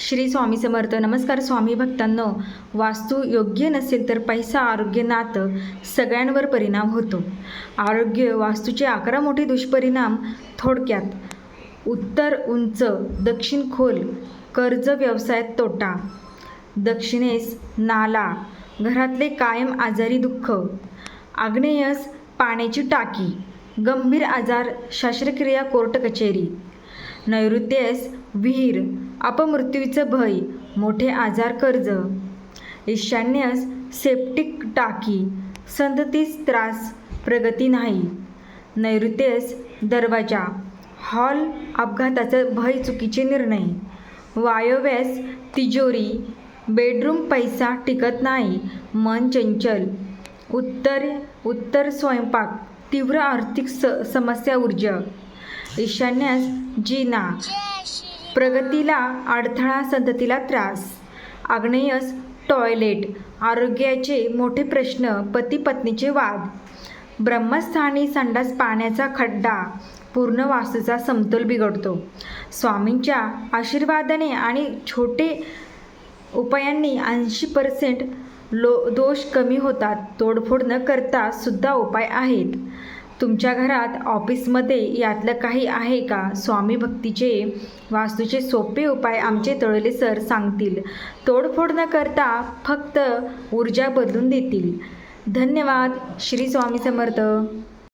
श्री स्वामी समर्थ. नमस्कार स्वामी भक्तांनो. वास्तू योग्य नसेल तर पैसा, आरोग्य, नातं सगळ्यांवर परिणाम होतो. आरोग्य वास्तूचे 11 मोठे दुष्परिणाम थोडक्यात: उत्तर उंच, दक्षिण खोल, कर्ज, व्यवसायात तोटा, दक्षिणेस नाला, घरातले कायम आजारी दुःख, आग्नेयस पाण्याची टाकी, गंभीर आजार, शस्त्रक्रिया, कोर्ट कचेरी, नैऋत्येस विहीर, अपमृत्यूचं भय, मोठे आजार, कर्ज, ईशान्येस सेप्टिक टाकी, संततीस त्रास, प्रगती नाही, नैऋत्येस दरवाजा, हॉल, अपघाताचं भय, चुकीचे निर्णय, वायव्येस तिजोरी, बेडरूम, पैसा टिकत नाही, मन चंचल, उत्तर स्वयंपाक, तीव्र आर्थिक समस्या, ऊर्जा, ईशान्येस जिना, प्रगतीला अडथळा, संततीला त्रास, आग्नेयस टॉयलेट, आरोग्याचे मोठे प्रश्न, पती पत्नीचे वाद, ब्रह्मस्थानी संडास, पाण्याचा खड्डा, पूर्ण वास्तूचा समतोल बिघडतो. स्वामींच्या आशीर्वादाने आणि छोटे उपायांनी 80% दोष कमी होतात. तोडफोड न करता सुद्धा उपाय आहेत. तुमच्या घरात, ऑफिसमध्ये यातलं काही आहे का? स्वामी भक्तीचे वास्तूचे सोपे उपाय आमचे तळले सर सांगतील. तोडफोड न करता फक्त ऊर्जा बदलून देतील. धन्यवाद. श्री स्वामी समर्थ.